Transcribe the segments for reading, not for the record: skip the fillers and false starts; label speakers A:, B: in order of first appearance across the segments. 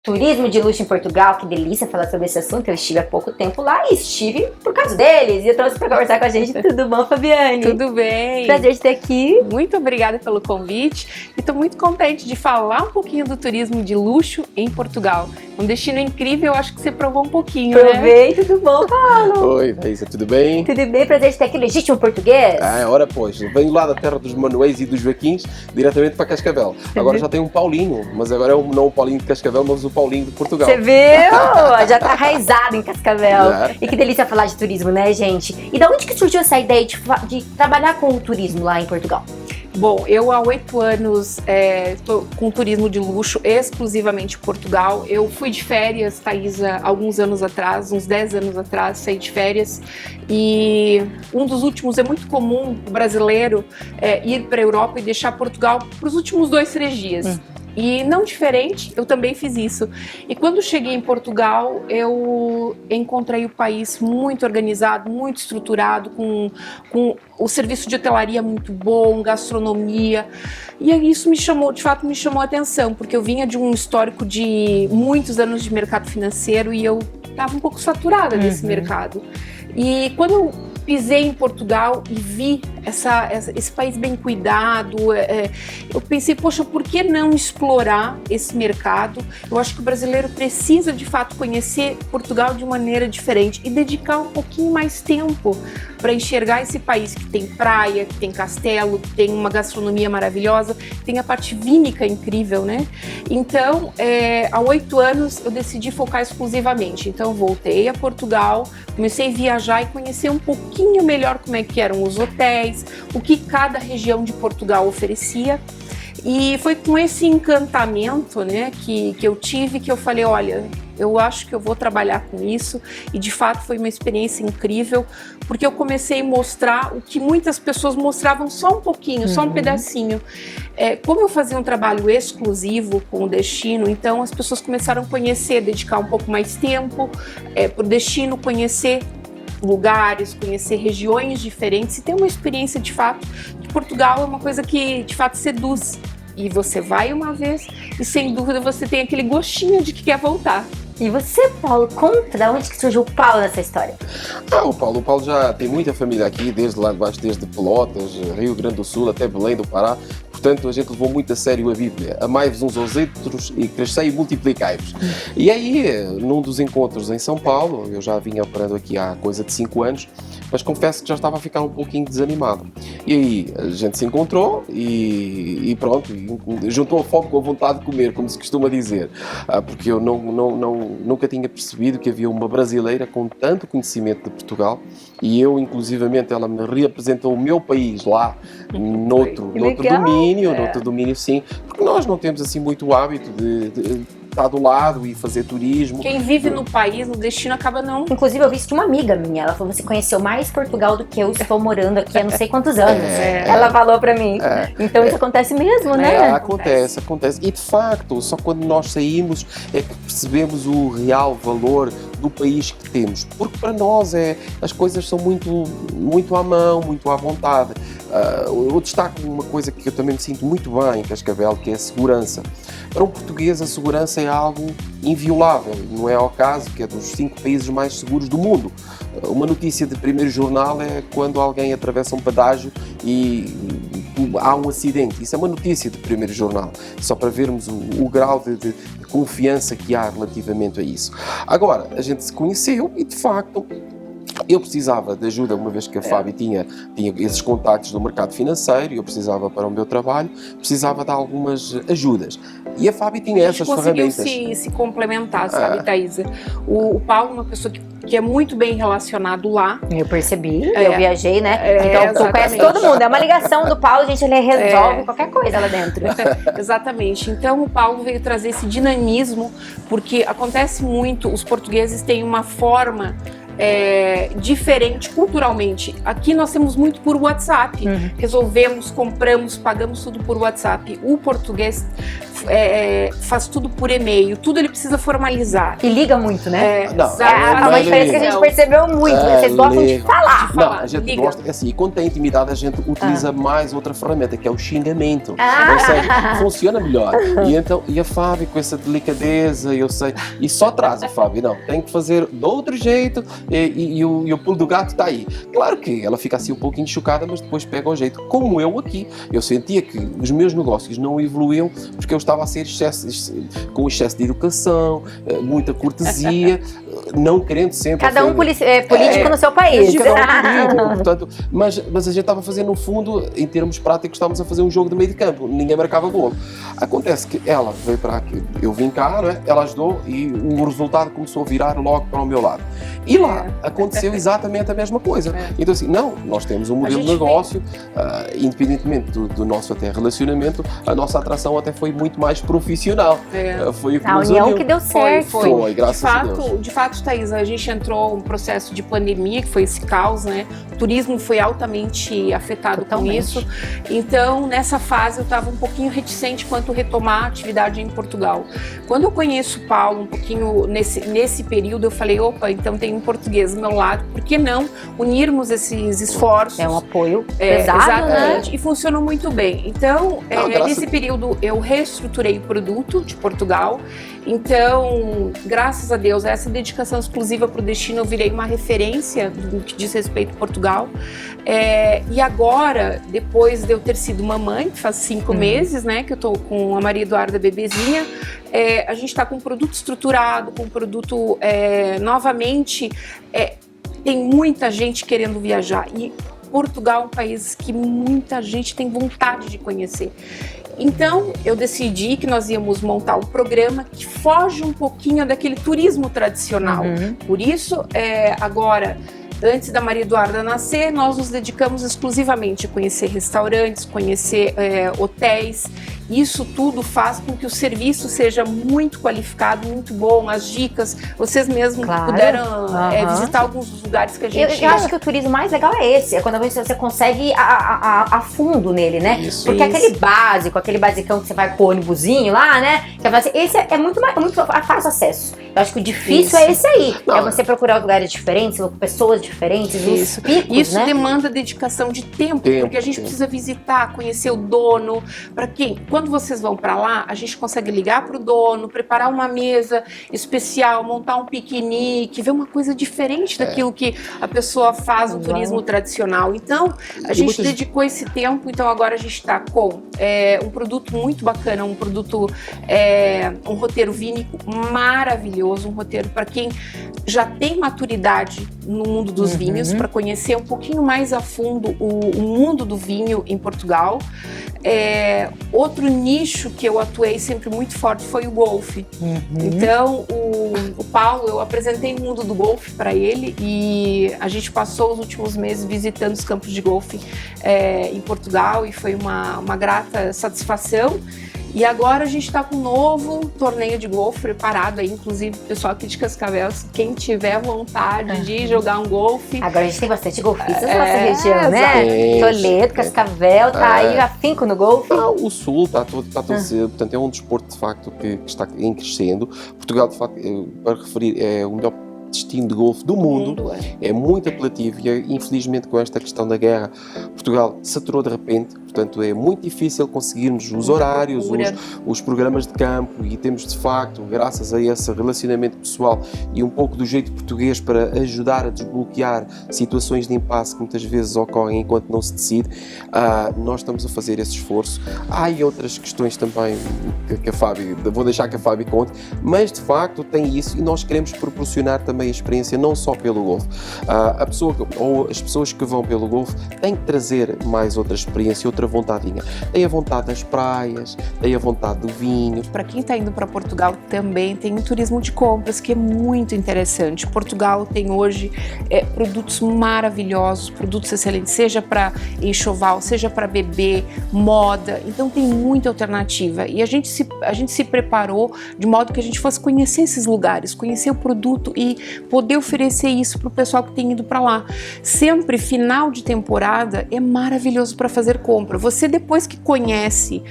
A: Turismo de luxo em Portugal, que delícia falar sobre esse assunto. Eu estive há pouco tempo lá e estive por causa deles. E eu trouxe para conversar com a gente. Tudo bom, Fabiane?
B: Tudo bem.
A: Prazer de ter aqui.
B: Muito obrigada pelo convite. E estou muito contente de falar um pouquinho do turismo de luxo em Portugal. Um destino incrível, acho que você provou um pouquinho,
A: Provei, né? Tudo bom, Paulo?
C: Oi, Raíssa, tudo bem?
A: Tudo bem, prazer de ter aqui legítimo português.
C: Ora pois, venho lá da terra dos Manuéis e dos Joaquins, diretamente para Cascavel. Agora já tem um Paulinho, mas agora é não o Paulinho de Cascavel, mas o Paulinho de Portugal.
A: Você viu? Já tá arraizado em Cascavel. Já. E que delícia falar de turismo, né, gente? E da onde que surgiu essa ideia de trabalhar com o turismo lá em Portugal?
B: Bom, eu há 8 anos estou com turismo de luxo, exclusivamente em Portugal. Eu fui de férias, Thaisa, alguns anos atrás, uns 10 anos atrás, saí de férias. E um dos últimos, é muito comum o brasileiro ir para a Europa e deixar Portugal para os últimos 2, 3 dias. E não diferente, eu também fiz isso. E quando cheguei em Portugal, eu encontrei o país muito organizado, muito estruturado, com o serviço de hotelaria muito bom, gastronomia. E isso de fato me chamou a atenção, porque eu vinha de um histórico de muitos anos de mercado financeiro e eu estava um pouco saturada desse mercado. E quando eu pisei em Portugal e vi esse país bem cuidado, eu pensei, poxa, por que não explorar esse mercado? Eu acho que o brasileiro precisa de fato conhecer Portugal de maneira diferente e dedicar um pouquinho mais tempo para enxergar esse país que tem praia, que tem castelo, que tem uma gastronomia maravilhosa, que tem a parte vínica incrível, né? Então, há 8 anos eu decidi focar exclusivamente. Então, voltei a Portugal, comecei a viajar e conhecer um pouquinho melhor como é que eram os hotéis, o que cada região de Portugal oferecia. E foi com esse encantamento, né, que eu tive, que eu falei, olha, eu acho que eu vou trabalhar com isso. E de fato foi uma experiência incrível, porque eu comecei a mostrar o que muitas pessoas mostravam só um pouquinho, só um pedacinho. Como eu fazia um trabalho exclusivo com o destino, então as pessoas começaram a conhecer, dedicar um pouco mais tempo para o destino, conhecer lugares, conhecer regiões diferentes e ter uma experiência de fato. Portugal é uma coisa que de fato seduz. E você vai uma vez e sem dúvida você tem aquele gostinho de que quer voltar.
A: E você, Paulo, conta de onde que surgiu o Paulo nessa história?
C: O Paulo já tem muita família aqui, desde lá de baixo, desde Pelotas, Rio Grande do Sul, até Belém do Pará. Portanto, a gente levou muito a sério a Bíblia. Amai-vos uns aos outros e crescei e multiplicai-vos. E aí, num dos encontros em São Paulo, eu já vinha operando aqui há coisa de 5 anos, mas confesso que já estava a ficar um pouquinho desanimado. E aí, a gente se encontrou e pronto, juntou a fome com a vontade de comer, como se costuma dizer. Porque eu nunca tinha percebido que havia uma brasileira com tanto conhecimento de Portugal e eu, inclusivamente, ela me reapresentou o meu país lá, noutro domínio, sim, porque nós não temos assim muito hábito de estar do lado e fazer turismo.
B: Quem vive no país, no destino, acaba não...
A: Inclusive, eu vi isso de uma amiga minha, ela falou, você conheceu mais Portugal do que eu estou morando aqui há não sei quantos anos. Ela falou pra mim. Então isso acontece mesmo, né?
C: Acontece. E de facto, só quando nós saímos é que percebemos o real valor do país que temos. Porque para nós as coisas são muito à mão, muito à vontade. Eu destaco uma coisa que eu também me sinto muito bem em Cascavel, que é a segurança. Para um português, a segurança é algo inviolável. Não é ao caso que é dos 5 países mais seguros do mundo. Uma notícia de primeiro jornal é quando alguém atravessa um pedágio e há um acidente. Isso é uma notícia de primeiro jornal, só para vermos o grau de confiança que há relativamente a isso. Agora, a gente se conheceu e, de facto, eu precisava de ajuda, uma vez que a Fábio tinha esses contactos do mercado financeiro, eu precisava para o meu trabalho, precisava de algumas ajudas. E a Fábio tinha essas ferramentas.
B: Conseguiu se complementar, sabe, Thaisa? O Paulo é uma pessoa que é muito bem relacionado lá.
A: Eu percebi, eu viajei, né? Então, eu conheço todo mundo. É uma ligação do Paulo, gente, ele resolve qualquer coisa lá dentro.
B: Exatamente. Então, o Paulo veio trazer esse dinamismo, porque acontece muito, os portugueses têm uma forma diferente culturalmente. Aqui nós temos muito por WhatsApp. Resolvemos, compramos, pagamos tudo por WhatsApp. O português faz tudo por e-mail, tudo ele precisa formalizar.
A: E liga muito, né?
C: Não,
A: É uma diferença que a gente percebeu muito. Vocês gostam de falar.
C: Não, a gente gosta, assim, e quando tem intimidade a gente utiliza mais outra ferramenta, que é o xingamento. Ou seja, funciona melhor. E então, e a Fábio com essa delicadeza, eu sei, e só traz a Fábio, não, tem que fazer de outro jeito e o pulo do gato está aí. Claro que ela fica assim um pouquinho chocada, mas depois pega o jeito. Como eu aqui, eu sentia que os meus negócios não evoluíam porque eu estava a ser com excesso de educação, muita cortesia, não querendo sempre...
A: Cada um político no seu país.
C: Portanto, mas a gente estava a fazer, no fundo, em termos práticos, estávamos a fazer um jogo de meio de campo, ninguém marcava golo. Acontece que ela veio para aqui, eu vim cá, não é? Ela ajudou e o resultado começou a virar logo para o meu lado. E lá aconteceu exatamente a mesma coisa. Então assim, não, nós temos um modelo de negócio, independentemente do nosso até relacionamento, a nossa atração até foi muito mais profissional. Foi o que
A: a união que deu certo.
C: Foi, graças a Deus.
B: De fato, Thaís, a gente entrou um processo de pandemia, que foi esse caos, né? O turismo foi altamente afetado com isso. Então, nessa fase, eu estava um pouquinho reticente quanto retomar a atividade em Portugal. Quando eu conheço o Paulo, um pouquinho nesse período, eu falei, opa, então tem um português do meu lado, por que não unirmos esses esforços?
A: É um apoio pesado,
B: exatamente,
A: né?
B: E funcionou muito bem. Então, nesse período, eu reestruturei o produto de Portugal. Então, graças a Deus, essa dedicação exclusiva para o destino, eu virei uma referência no que diz respeito a Portugal. E agora, depois de eu ter sido mamãe, faz 5 meses, né, que eu estou com a Maria Eduarda bebezinha, a gente está com um produto estruturado, com um produto, novamente, tem muita gente querendo viajar. E Portugal é um país que muita gente tem vontade de conhecer. Então, eu decidi que nós íamos montar um programa que foge um pouquinho daquele turismo tradicional. Por isso, agora, antes da Maria Eduarda nascer, nós nos dedicamos exclusivamente a conhecer restaurantes, conhecer hotéis. Isso tudo faz com que o serviço seja muito qualificado, muito bom. As dicas, vocês mesmos puderam visitar alguns dos lugares que a gente...
A: Eu acho que o turismo mais legal é esse, é quando você consegue ir a fundo nele, né? Porque aquele básico, aquele basicão que você vai com o ônibusinho lá, né? Esse é muito fácil acesso. Eu acho que o difícil é esse aí. É você procurar lugares diferentes, com pessoas diferentes, os picos,
B: Isso
A: né?
B: demanda dedicação de tempo, porque a gente precisa visitar, conhecer o dono. Para quem? Quando vocês vão para lá, a gente consegue ligar para o dono, preparar uma mesa especial, montar um piquenique, ver uma coisa diferente daquilo que a pessoa faz no turismo tradicional. Então, a gente dedicou esse tempo, então agora a gente está com um produto muito bacana, um produto, um roteiro vínico maravilhoso, um roteiro para quem já tem maturidade no mundo dos vinhos, para conhecer um pouquinho mais a fundo o mundo do vinho em Portugal. Outro nicho que eu atuei sempre muito forte foi o golfe. Então, o Paulo, eu apresentei o mundo do golfe para ele e a gente passou os últimos meses visitando os campos de golfe em Portugal e foi uma grata satisfação. E agora a gente está com um novo torneio de golfe preparado aí, inclusive o pessoal aqui de Cascavel, quem tiver vontade de jogar um golfe.
A: Agora a gente tem bastante golfistas na nossa região, né? Toledo, Cascavel, tá aí afinco no golfe.
C: O Sul está todo portanto é um desporto de facto que está em crescendo. Portugal, de facto, para referir, é o melhor destino de golfe do mundo, é muito apelativo e infelizmente com esta questão da guerra Portugal saturou de repente, portanto é muito difícil conseguirmos os horários, os programas de campo e temos de facto, graças a esse relacionamento pessoal e um pouco do jeito português para ajudar a desbloquear situações de impasse que muitas vezes ocorrem enquanto não se decide, nós estamos a fazer esse esforço. Há outras questões também que a Fábio, vou deixar que a Fábio conte, mas de facto tem isso e nós queremos proporcionar também a experiência não só pelo golfe. A pessoa ou as pessoas que vão pelo golfe têm que trazer mais outra experiência, outra vontadinha. Tem a vontade das praias, tem a vontade do vinho.
B: Para quem está indo para Portugal também tem um turismo de compras que é muito interessante. Portugal tem hoje produtos maravilhosos, produtos excelentes, seja para enxoval, seja para bebê, moda. Então tem muita alternativa e a gente se preparou de modo que a gente fosse conhecer esses lugares, conhecer o produto e poder oferecer isso para o pessoal que tem ido para lá. Sempre final de temporada é maravilhoso para fazer compras. compra. Você, depois que conhece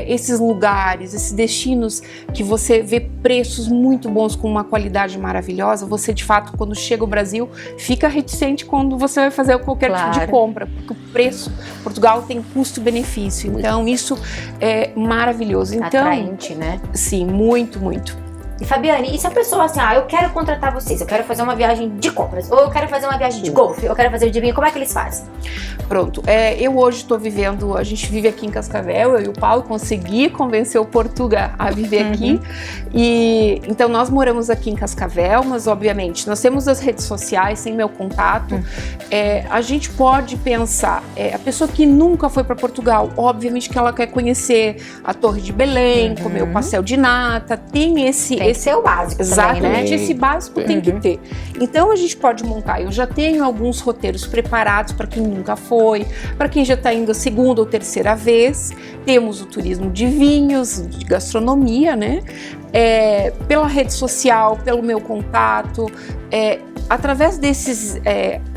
B: esses lugares, esses destinos, que você vê preços muito bons com uma qualidade maravilhosa, você de fato, quando chega ao Brasil, fica reticente quando você vai fazer qualquer tipo de compra, porque o preço, Portugal tem custo-benefício, então isso é maravilhoso. Então,
A: atraente, né?
B: Sim, muito, muito.
A: E Fabiane, e se a pessoa assim, eu quero contratar vocês, eu quero fazer uma viagem de compras, ou eu quero fazer uma viagem de golfe, eu quero fazer de vinho, como é que eles fazem?
B: Pronto, eu hoje estou vivendo, a gente vive aqui em Cascavel, eu e o Paulo consegui convencer o Portuga a viver aqui, e então nós moramos aqui em Cascavel, mas obviamente nós temos as redes sociais, tem meu contato, a gente pode pensar, a pessoa que nunca foi para Portugal, obviamente que ela quer conhecer a Torre de Belém, comer o pastel de nata, tem esse
A: é o básico.
B: Exatamente,
A: também, né?
B: Esse básico tem que ter. Então a gente pode montar, eu já tenho alguns roteiros preparados para quem nunca foi, para quem já está indo a segunda ou terceira vez. Temos o turismo de vinhos, de gastronomia, né? Pela rede social, pelo meu contato, através desses,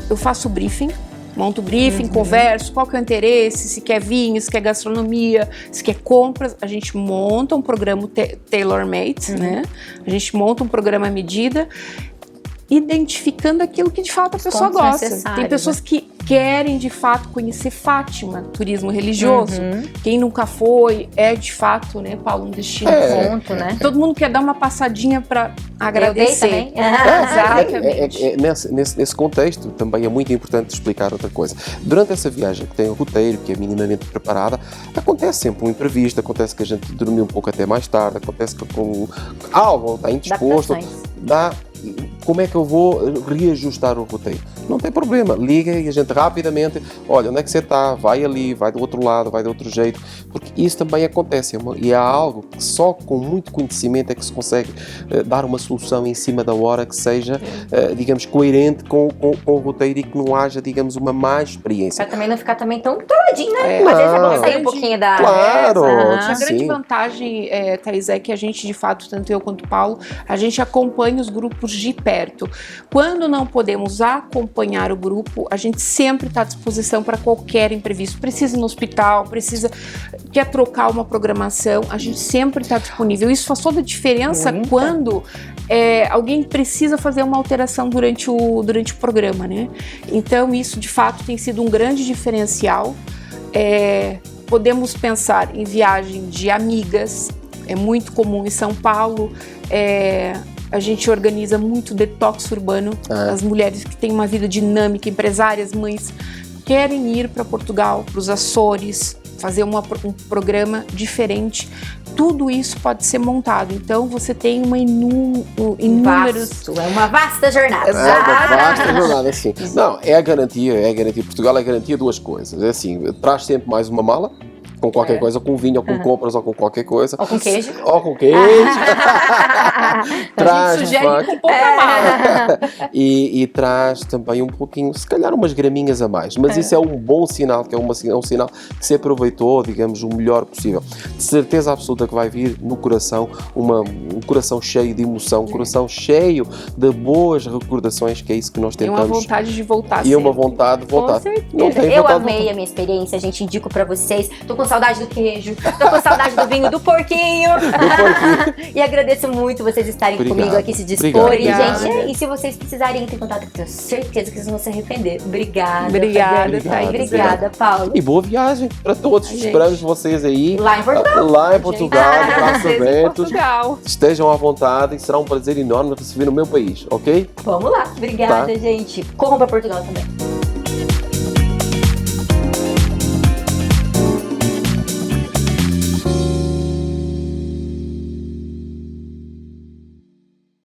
B: eu faço briefing. Monto o briefing, converso, qual que é o interesse, se quer vinho, se quer gastronomia, se quer compras, a gente monta um programa tailor-made, né? A gente monta um programa à medida, identificando aquilo que de fato a pessoa gosta. Tem pessoas que querem de fato conhecer Fátima, turismo religioso. Quem nunca foi, de fato, né, Paulo, um destino ponto, né? Todo mundo quer dar uma passadinha para agradecer.
C: Exatamente. Nesse contexto também é muito importante explicar outra coisa. Durante essa viagem que tem o roteiro, que é minimamente preparada, acontece sempre um imprevisto, acontece que a gente dormiu um pouco até mais tarde, acontece que com algo está indisposto, como é que eu vou reajustar o roteiro? Não tem problema, liga e a gente rapidamente, olha, onde é que você está? Vai ali, vai do outro lado, vai de outro jeito, porque isso também acontece e é algo que só com muito conhecimento é que se consegue dar uma solução em cima da hora que seja, digamos, coerente com o roteiro e que não haja, digamos, uma má experiência.
A: Para também não ficar também tão toladinho, né? Às vezes é bom sair um pouquinho da...
C: Claro!
B: A grande vantagem, Thaís, é que a gente, de fato, tanto eu quanto o Paulo, a gente acompanha os grupos de perto. Quando não podemos acompanhar o grupo, a gente sempre está à disposição para qualquer imprevisto. Precisa ir no hospital, quer trocar uma programação, a gente sempre está disponível. Isso faz toda a diferença quando alguém precisa fazer uma alteração durante o programa, né? Então isso de fato tem sido um grande diferencial. Podemos pensar em viagem de amigas, é muito comum em São Paulo. A gente organiza muito detox urbano. As mulheres que têm uma vida dinâmica, empresárias, mães, querem ir para Portugal, para os Açores, fazer um programa diferente. Tudo isso pode ser montado. Então você tem inúmeros...
A: É uma vasta jornada.
C: É uma vasta jornada, sim. Não, é a garantia. Portugal é a garantia de duas coisas. É assim, traz sempre mais uma mala, com qualquer coisa, com vinho, ou com compras, ou com qualquer coisa.
A: Ou com queijo.
C: Traz,
B: a gente sugere com pouca mala.
C: E traz também um pouquinho, se calhar umas graminhas a mais. Mas isso é um bom sinal, que é um sinal que se aproveitou, digamos, o melhor possível. De certeza absoluta que vai vir no coração um coração cheio de emoção, um coração cheio de boas recordações, que é isso que nós tentamos.
B: E uma vontade de voltar.
C: E uma vontade de voltar.
A: Com certeza. Eu amei a minha experiência, a gente indico pra vocês. Tô com saudade do queijo, tô com saudade do vinho, do porquinho. E agradeço muito vocês estarem comigo aqui, se disporem, gente. E se vocês precisarem entrar em contato, eu tenho certeza que vocês vão se arrepender. Obrigada, Thaís. Obrigada, Paulo.
C: E boa viagem para todos. Esperamos vocês aí.
A: Lá em Portugal.
C: Lá em Portugal, no braços abertos. Estejam à vontade e será um prazer enorme receber no meu país, ok?
A: Vamos lá. Obrigada, gente. Corram para Portugal também.